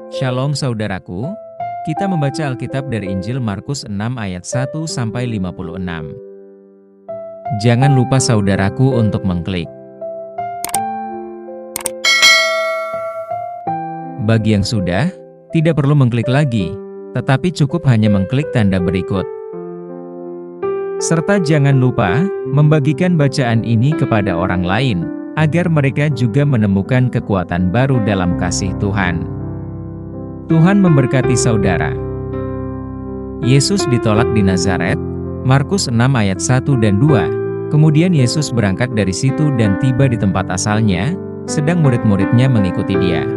Shalom saudaraku, kita membaca Alkitab dari Injil Markus 6 ayat 1-56. Jangan lupa saudaraku untuk mengklik. Bagi yang sudah, tidak perlu mengklik lagi, tetapi cukup hanya mengklik tanda berikut. Serta jangan lupa membagikan bacaan ini kepada orang lain, agar mereka juga menemukan kekuatan baru dalam kasih Tuhan. Tuhan memberkati saudara. Yesus ditolak di Nazaret, Markus 6 ayat 1 dan 2. Kemudian Yesus berangkat dari situ dan tiba di tempat asalnya, sedang murid-muridnya mengikuti dia.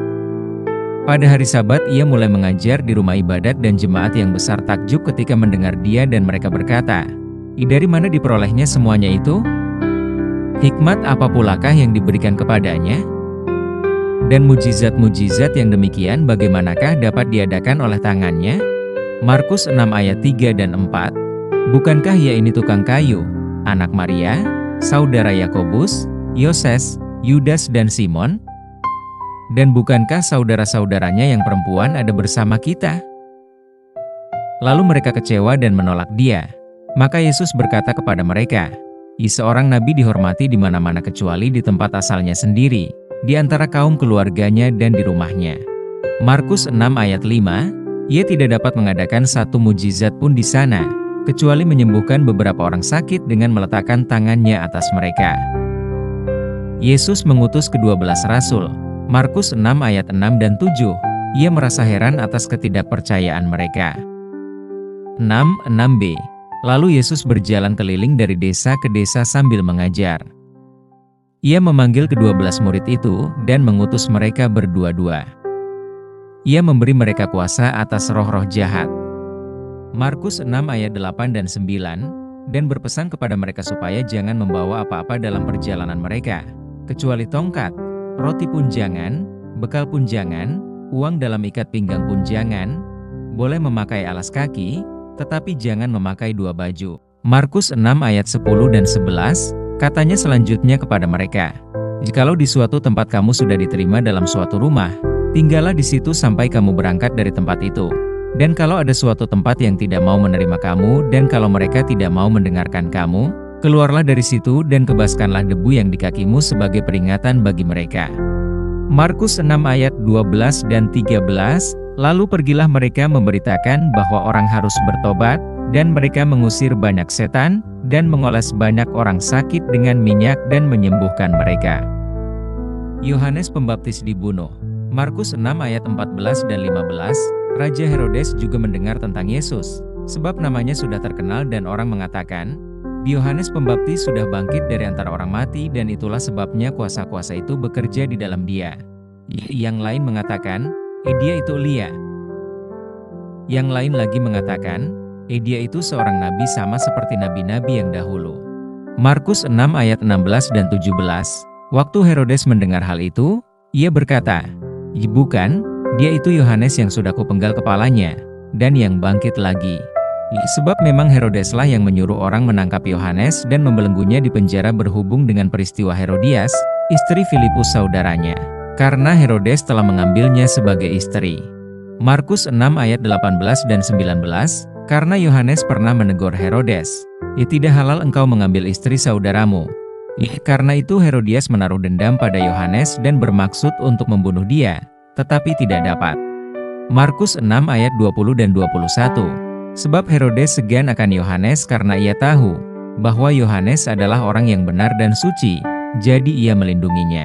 Pada hari Sabat ia mulai mengajar di rumah ibadat dan jemaat yang besar takjub ketika mendengar dia dan mereka berkata, "Dari mana diperolehnya semuanya itu? Hikmat apa pulakah yang diberikan kepadanya? Dan mujizat-mujizat yang demikian bagaimanakah dapat diadakan oleh tangannya?" Markus 6 ayat 3 dan 4. Bukankah ia ini tukang kayu, anak Maria, saudara Yakobus, Yoses, Yudas dan Simon? Dan bukankah saudara-saudaranya yang perempuan ada bersama kita? Lalu mereka kecewa dan menolak dia. Maka Yesus berkata kepada mereka, "Seorang nabi dihormati di mana-mana kecuali di tempat asalnya sendiri, di antara kaum keluarganya dan di rumahnya." Markus 6 ayat 5, ia tidak dapat mengadakan satu mujizat pun di sana, kecuali menyembuhkan beberapa orang sakit dengan meletakkan tangannya atas mereka. Yesus mengutus ke-12 rasul, Markus 6 ayat 6 dan 7, ia merasa heran atas ketidakpercayaan mereka. 6b. Lalu Yesus berjalan keliling dari desa ke desa sambil mengajar. Ia memanggil ke-12 murid itu dan mengutus mereka berdua-dua. Ia memberi mereka kuasa atas roh-roh jahat. Markus 6 ayat 8 dan 9, dan berpesan kepada mereka supaya jangan membawa apa-apa dalam perjalanan mereka, kecuali tongkat, roti pun jangan, bekal pun jangan, uang dalam ikat pinggang pun jangan, boleh memakai alas kaki, tetapi jangan memakai dua baju. Markus 6 ayat 10 dan 11, katanya selanjutnya kepada mereka, "Jikalau di suatu tempat kamu sudah diterima dalam suatu rumah, tinggallah di situ sampai kamu berangkat dari tempat itu. Dan kalau ada suatu tempat yang tidak mau menerima kamu, dan kalau mereka tidak mau mendengarkan kamu, keluarlah dari situ dan kebaskanlah debu yang di kakimu sebagai peringatan bagi mereka." Markus 6 ayat 12 dan 13, lalu pergilah mereka memberitakan bahwa orang harus bertobat, dan mereka mengusir banyak setan, dan mengoles banyak orang sakit dengan minyak dan menyembuhkan mereka. Yohanes Pembaptis dibunuh. Markus 6 ayat 14 dan 15, Raja Herodes juga mendengar tentang Yesus, sebab namanya sudah terkenal dan orang mengatakan, "Yohanes Pembaptis sudah bangkit dari antara orang mati dan itulah sebabnya kuasa-kuasa itu bekerja di dalam dia." Yang lain mengatakan, "Dia itu Elia." Yang lain lagi mengatakan, dia itu seorang nabi sama seperti nabi-nabi yang dahulu. Markus 6 ayat 16 dan 17. Waktu Herodes mendengar hal itu, ia berkata, "Bukan, dia itu Yohanes yang sudah kupenggal kepalanya, dan yang bangkit lagi." Sebab memang Herodeslah yang menyuruh orang menangkap Yohanes dan membelenggunya di penjara berhubung dengan peristiwa Herodias, istri Filipus saudaranya, karena Herodes telah mengambilnya sebagai istri. Markus 6 ayat 18 dan 19, karena Yohanes pernah menegur Herodes, "Tidak halal engkau mengambil istri saudaramu." Karena itu Herodias menaruh dendam pada Yohanes dan bermaksud untuk membunuh dia, tetapi tidak dapat. Markus 6 ayat 20 dan 21. Sebab Herodes segan akan Yohanes karena ia tahu bahwa Yohanes adalah orang yang benar dan suci, jadi ia melindunginya.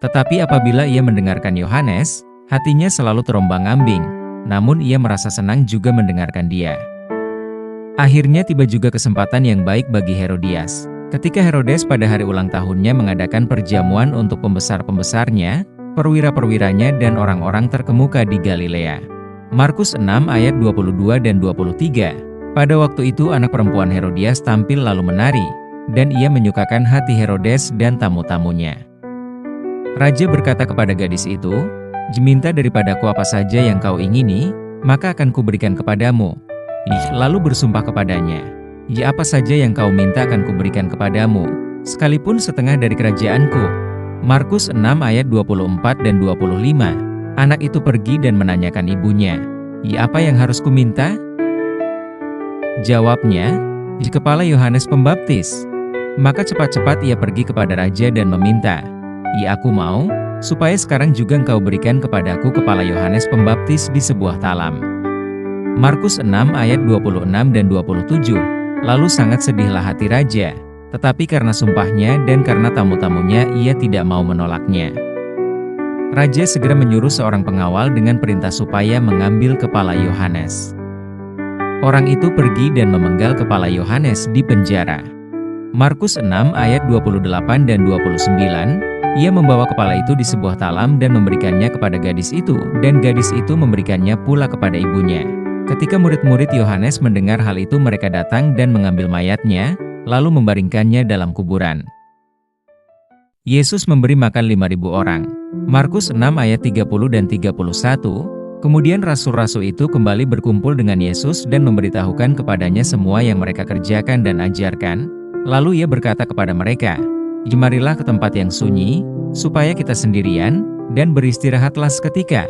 Tetapi apabila ia mendengarkan Yohanes, hatinya selalu terombang-ambing, namun ia merasa senang juga mendengarkan dia. Akhirnya tiba juga kesempatan yang baik bagi Herodias. Ketika Herodes pada hari ulang tahunnya mengadakan perjamuan untuk pembesar-pembesarnya, perwira-perwiranya dan orang-orang terkemuka di Galilea. Markus 6 ayat 22 dan 23. Pada waktu itu anak perempuan Herodias tampil lalu menari, dan ia menyukakan hati Herodes dan tamu-tamunya. Raja berkata kepada gadis itu, "Minta daripadaku apa saja yang kau ingini, maka akan kuberikan kepadamu." Lalu bersumpah kepadanya, "Apa saja yang kau minta akan kuberikan kepadamu, sekalipun setengah dari kerajaanku." Markus 6 ayat 24 dan 25. Anak itu pergi dan menanyakan ibunya, "Ya, apa yang harus kuminta?" Jawabnya, "Di kepala Yohanes Pembaptis." Maka cepat-cepat ia pergi kepada raja dan meminta, "Ya, aku mau, supaya sekarang juga engkau berikan kepadaku kepala Yohanes Pembaptis di sebuah talam." Markus 6 ayat 26 dan 27. Lalu sangat sedihlah hati raja, tetapi karena sumpahnya dan karena tamu-tamunya ia tidak mau menolaknya. Raja segera menyuruh seorang pengawal dengan perintah supaya mengambil kepala Yohanes. Orang itu pergi dan memenggal kepala Yohanes di penjara. Markus 6 ayat 28 dan 29, ia membawa kepala itu di sebuah talam dan memberikannya kepada gadis itu, dan gadis itu memberikannya pula kepada ibunya. Ketika murid-murid Yohanes mendengar hal itu, mereka datang dan mengambil mayatnya, lalu membaringkannya dalam kuburan. Yesus memberi makan 5.000 orang. Markus 6 ayat 30 dan 31, kemudian rasul-rasul itu kembali berkumpul dengan Yesus dan memberitahukan kepadanya semua yang mereka kerjakan dan ajarkan. Lalu ia berkata kepada mereka, "Marilah ke tempat yang sunyi, supaya kita sendirian, dan beristirahatlah seketika.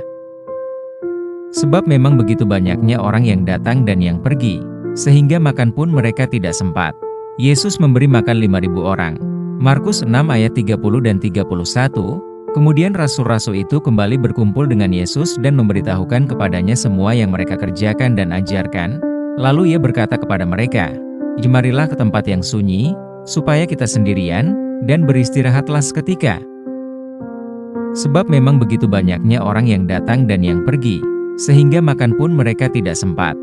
Sebab memang begitu banyaknya orang yang datang dan yang pergi, sehingga makan pun mereka tidak sempat." Yesus memberi makan 5.000 orang. Markus 6 ayat 30 dan 31, kemudian rasul-rasul itu kembali berkumpul dengan Yesus dan memberitahukan kepadanya semua yang mereka kerjakan dan ajarkan. Lalu ia berkata kepada mereka, "Marilah ke tempat yang sunyi, supaya kita sendirian, dan beristirahatlah seketika. Sebab memang begitu banyaknya orang yang datang dan yang pergi, sehingga makan pun mereka tidak sempat."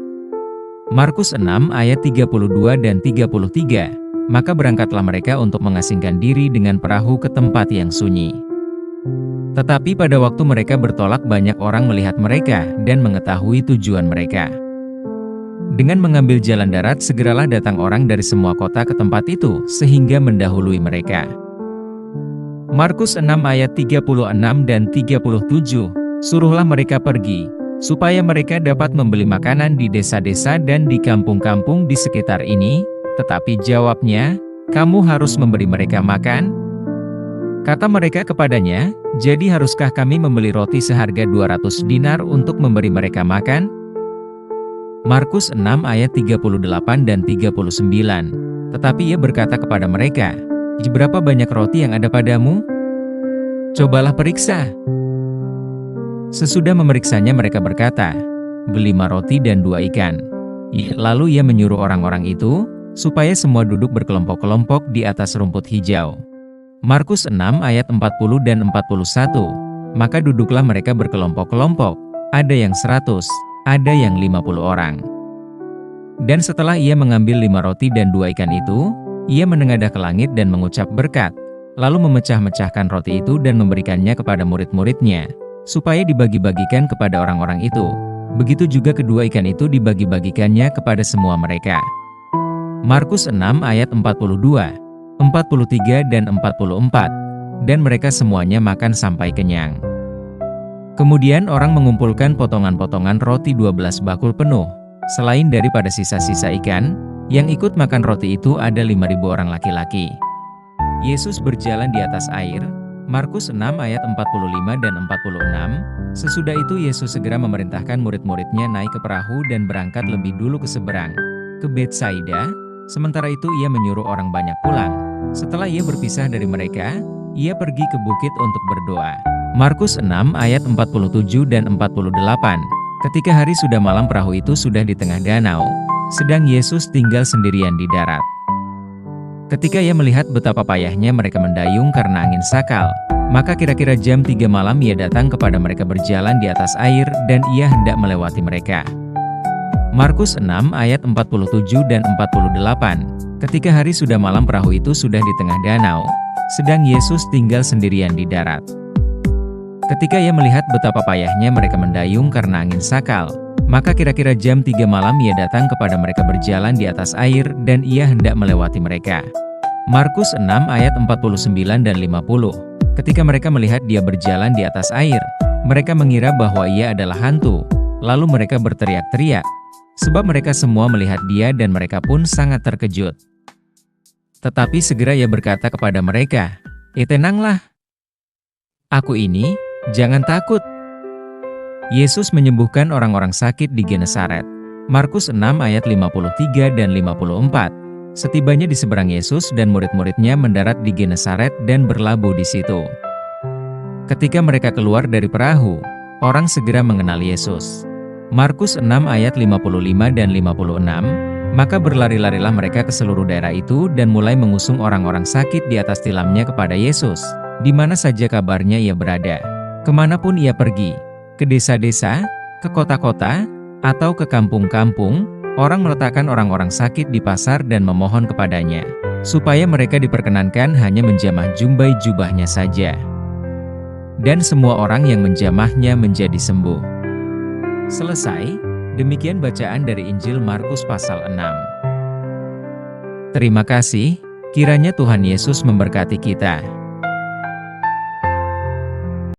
Markus 6 ayat 32 dan 33, maka berangkatlah mereka untuk mengasingkan diri dengan perahu ke tempat yang sunyi. Tetapi pada waktu mereka bertolak, banyak orang melihat mereka dan mengetahui tujuan mereka. Dengan mengambil jalan darat, segeralah datang orang dari semua kota ke tempat itu, sehingga mendahului mereka. Markus 6 ayat 36 dan 37, suruhlah mereka pergi, supaya mereka dapat membeli makanan di desa-desa dan di kampung-kampung di sekitar ini. Tetapi jawabnya, "Kamu harus memberi mereka makan." Kata mereka kepadanya, "Jadi haruskah kami membeli roti seharga 200 dinar untuk memberi mereka makan?" Markus 6 ayat 38 dan 39. Tetapi ia berkata kepada mereka, "Berapa banyak roti yang ada padamu? Cobalah periksa." Sesudah memeriksanya mereka berkata, "5 roti dan 2 ikan." Lalu ia menyuruh orang-orang itu, supaya semua duduk berkelompok-kelompok di atas rumput hijau. Markus 6 ayat 40 dan 41. Maka duduklah mereka berkelompok-kelompok, ada yang 100, ada yang 50 orang. Dan setelah ia mengambil 5 roti dan 2 ikan itu, ia menengadah ke langit dan mengucap berkat, lalu memecah-mecahkan roti itu dan memberikannya kepada murid-muridnya, supaya dibagi-bagikan kepada orang-orang itu. Begitu juga kedua ikan itu dibagi-bagikannya kepada semua mereka. Markus 6 ayat 42, 43 dan 44, dan mereka semuanya makan sampai kenyang. Kemudian orang mengumpulkan potongan-potongan roti 12 bakul penuh. Selain daripada sisa-sisa ikan, yang ikut makan roti itu ada 5.000 orang laki-laki. Yesus berjalan di atas air. Markus 6 ayat 45 dan 46. Sesudah itu Yesus segera memerintahkan murid-muridnya naik ke perahu dan berangkat lebih dulu ke seberang, ke Betsaida. Sementara itu ia menyuruh orang banyak pulang. Setelah ia berpisah dari mereka, ia pergi ke bukit untuk berdoa. Markus 6 ayat 47 dan 48. Ketika hari sudah malam, perahu itu sudah di tengah danau, sedang Yesus tinggal sendirian di darat. Ketika ia melihat betapa payahnya mereka mendayung karena angin sakal, maka kira-kira jam 3 malam ia datang kepada mereka berjalan di atas air dan ia hendak melewati mereka. Markus 6 ayat 47 dan 48. Ketika hari sudah malam, perahu itu sudah di tengah danau, sedang Yesus tinggal sendirian di darat. Ketika ia melihat betapa payahnya mereka mendayung karena angin sakal, maka kira-kira jam 3 malam ia datang kepada mereka berjalan di atas air dan ia hendak melewati mereka. Markus 6 ayat 49 dan 50. Ketika mereka melihat dia berjalan di atas air, mereka mengira bahwa ia adalah hantu, lalu mereka berteriak-teriak, sebab mereka semua melihat dia dan mereka pun sangat terkejut. Tetapi segera ia berkata kepada mereka, "Tenanglah, aku ini, jangan takut." Yesus menyembuhkan orang-orang sakit di Genesaret. Markus 6 ayat 53 dan 54. Setibanya di seberang Yesus dan murid-muridnya mendarat di Genesaret dan berlabuh di situ. Ketika mereka keluar dari perahu, orang segera mengenal Yesus. Markus 6 ayat 55 dan 56, maka berlari-larilah mereka ke seluruh daerah itu dan mulai mengusung orang-orang sakit di atas tilamnya kepada Yesus, di mana saja kabarnya ia berada. Kemanapun ia pergi, ke desa-desa, ke kota-kota, atau ke kampung-kampung, orang meletakkan orang-orang sakit di pasar dan memohon kepadanya, supaya mereka diperkenankan hanya menjamah jumbai jubahnya saja. Dan semua orang yang menjamahnya menjadi sembuh. Selesai, demikian bacaan dari Injil Markus pasal 6. Terima kasih, kiranya Tuhan Yesus memberkati kita.